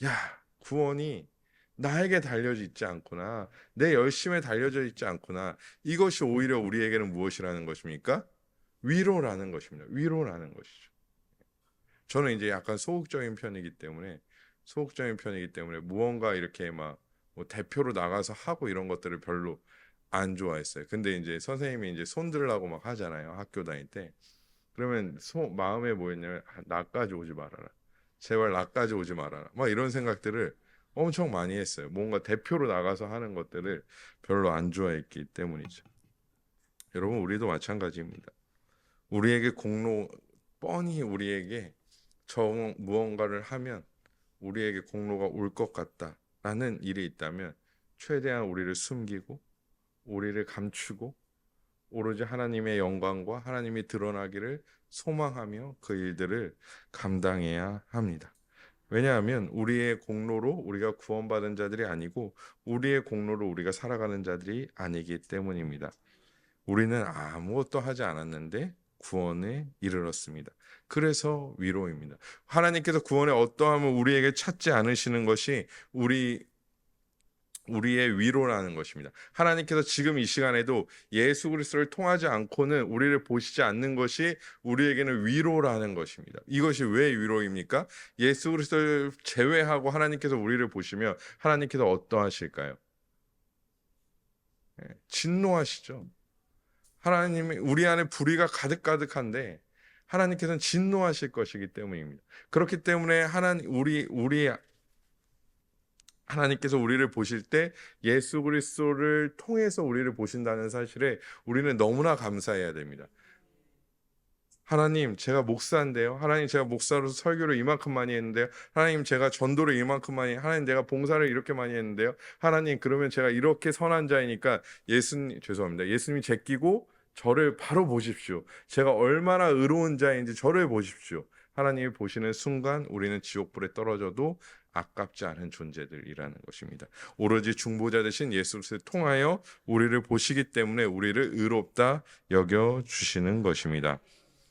야, 구원이 나에게 달려져 있지 않구나. 내 열심에 달려져 있지 않구나. 이것이 오히려 우리에게는 무엇이라는 것입니까? 위로라는 것입니다. 위로라는 것이죠. 저는 이제 약간 소극적인 편이기 때문에 무언가 이렇게 뭐 대표로 나가서 하고 이런 것들을 별로 안 좋아했어요. 근데 이제 선생님이 이제 손 들라고 막 하잖아요. 학교 다닐 때. 그러면 마음에 뭐였냐면 나까지 오지 말아라. 제발 나까지 오지 말아라. 막 이런 생각들을 엄청 많이 했어요. 뭔가 대표로 나가서 하는 것들을 별로 안 좋아했기 때문이죠. 여러분, 우리도 마찬가지입니다. 우리에게 뻔히 우리에게 무언가를 하면 우리에게 공로가 올 것 같다라는 일이 있다면 최대한 우리를 숨기고 우리를 감추고 오로지 하나님의 영광과 하나님이 드러나기를 소망하며 그 일들을 감당해야 합니다. 왜냐하면 우리의 공로로 우리가 구원받은 자들이 아니고 우리의 공로로 우리가 살아가는 자들이 아니기 때문입니다. 우리는 아무것도 하지 않았는데 구원에 이르렀습니다. 그래서 위로입니다. 하나님께서 구원의 어떠함을 우리에게 찾지 않으시는 것이 우리의 위로라는 것입니다. 하나님께서 지금 이 시간에도 예수 그리스도를 통하지 않고는 우리를 보시지 않는 것이 우리에게는 위로라는 것입니다. 이것이 왜 위로입니까? 예수 그리스도를 제외하고 하나님께서 우리를 보시면 하나님께서 어떠하실까요? 진노하시죠. 하나님이 우리 안에 불의가 가득가득한데 하나님께서는 진노하실 것이기 때문입니다. 그렇기 때문에 하나님께서 우리를 보실 때 예수 그리스도를 통해서 우리를 보신다는 사실에 우리는 너무나 감사해야 됩니다. 하나님, 제가 목사인데요. 하나님, 제가 목사로서 설교를 이만큼 많이 했는데요. 하나님, 제가 전도를 이만큼 많이, 하나님, 내가 봉사를 이렇게 많이 했는데요. 하나님, 그러면 제가 이렇게 선한 자이니까 죄송합니다. 예수님이 제끼고 저를 바로 보십시오. 제가 얼마나 의로운 자인지 저를 보십시오. 하나님이 보시는 순간 우리는 지옥불에 떨어져도 아깝지 않은 존재들이라는 것입니다. 오로지 중보자 되신 예수를 통하여 우리를 보시기 때문에 우리를 의롭다 여겨 주시는 것입니다.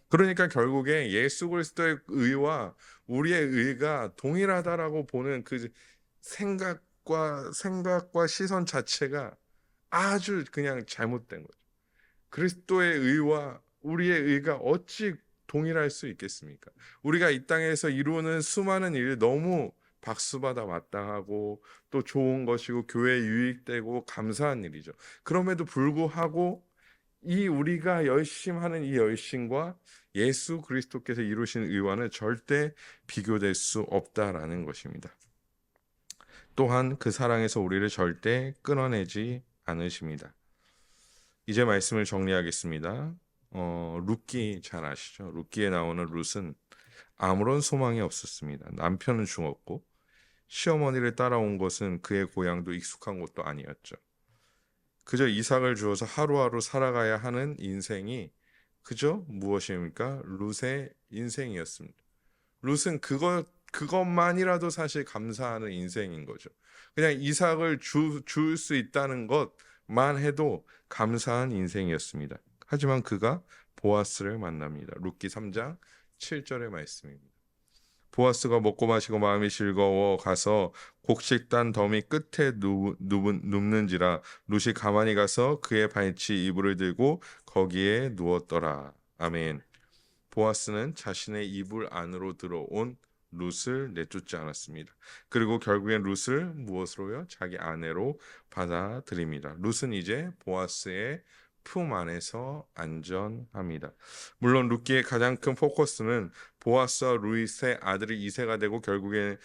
그러니까 결국에 예수 그리스도의 의와 우리의 의가 동일하다라고 보는 그 생각과 시선 자체가 아주 그냥 잘못된 거죠. 그리스도의 의와 우리의 의가 어찌 동일할 수 있겠습니까? 우리가 이 땅에서 이루는 수많은 일 너무 박수받아 마땅하고 또 좋은 것이고 교회에 유익되고 감사한 일이죠. 그럼에도 불구하고 우리가 열심하는 이 열심과 예수 그리스도께서 이루신 의와는 절대 비교될 수 없다라는 것입니다. 또한 그 사랑에서 우리를 절대 끊어내지 않으십니다. 이제 말씀을 정리하겠습니다. 룻기 잘 아시죠? 룻기에 나오는 룻은 아무런 소망이 없었습니다. 남편은 죽었고 시어머니를 따라온 것은 그의 고향도 익숙한 곳도 아니었죠. 그저 이삭을 주어서 하루하루 살아가야 하는 인생이 그저 무엇입니까? 룻의 인생이었습니다. 룻은 그것만이라도 사실 감사하는 인생인 거죠. 그냥 이삭을 줄 수 있다는 것만 해도 감사한 인생이었습니다. 하지만 그가 보아스를 만납니다. 룻기 3장 7절의 말씀입니다. 보아스가 먹고 마시고 마음이 즐거워 가서 곡식단 더미 끝에 눕는지라 룻이 가만히 가서 그의 발치 이불을 들고 거기에 누웠더라. 아멘. 보아스는 자신의 이불 안으로 들어온 룻을 내쫓지 않았습니다. 그리고 결국엔 룻을 무엇으로요? 자기 아내로 받아들입니다. 룻은 이제 보아스의 품 안에서 안전합니다. 물론 룻기의 가장 큰 포커스는 보아스와 루잇의 아들이 이세가 되고 결국에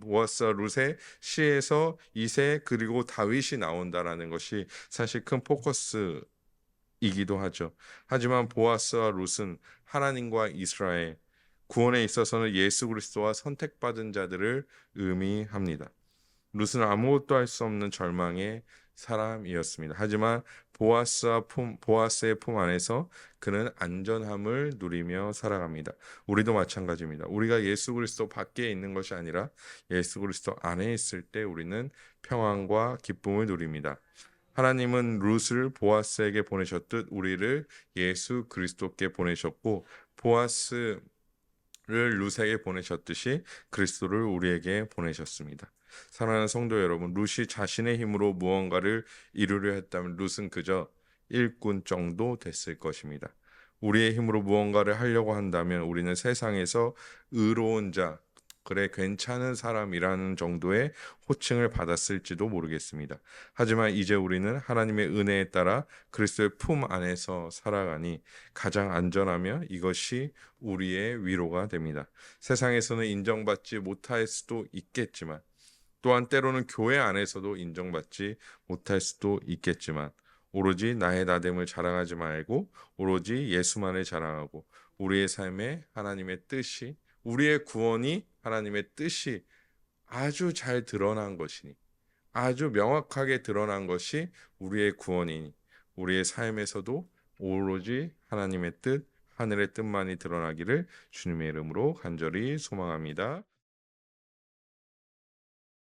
보아스와 룻의 시에서 이세 그리고 다윗이 나온다라는 것이 사실 큰 포커스이기도 하죠. 하지만 보아스와 룻은 하나님과 이스라엘 구원에 있어서는 예수 그리스도와 선택받은 자들을 의미합니다. 룻은 아무것도 할 수 없는 절망의 사람이었습니다. 하지만 보아스의 품 안에서 그는 안전함을 누리며 살아갑니다. 우리도 마찬가지입니다. 우리가 예수 그리스도 밖에 있는 것이 아니라 예수 그리스도 안에 있을 때 우리는 평안과 기쁨을 누립니다. 하나님은 룻을 보아스에게 보내셨듯 우리를 예수 그리스도께 보내셨고 보아스를 룻에게 보내셨듯이 그리스도를 우리에게 보내셨습니다. 사랑하는 성도 여러분, 룻이 자신의 힘으로 무언가를 이루려 했다면 룻은 그저 일꾼 정도 됐을 것입니다. 우리의 힘으로 무언가를 하려고 한다면 우리는 세상에서 의로운 자, 그래 괜찮은 사람이라는 정도의 호칭을 받았을지도 모르겠습니다. 하지만 이제 우리는 하나님의 은혜에 따라 그리스도의 품 안에서 살아가니 가장 안전하며 이것이 우리의 위로가 됩니다. 세상에서는 인정받지 못할 수도 있겠지만 또한 때로는 교회 안에서도 인정받지 못할 수도 있겠지만 오로지 나의 나됨을 자랑하지 말고 오로지 예수만을 자랑하고 우리의 삶에 하나님의 뜻이 우리의 구원이 하나님의 뜻이 아주 잘 드러난 것이니 아주 명확하게 드러난 것이 우리의 구원이니 우리의 삶에서도 오로지 하나님의 뜻 하늘의 뜻만이 드러나기를 주님의 이름으로 간절히 소망합니다.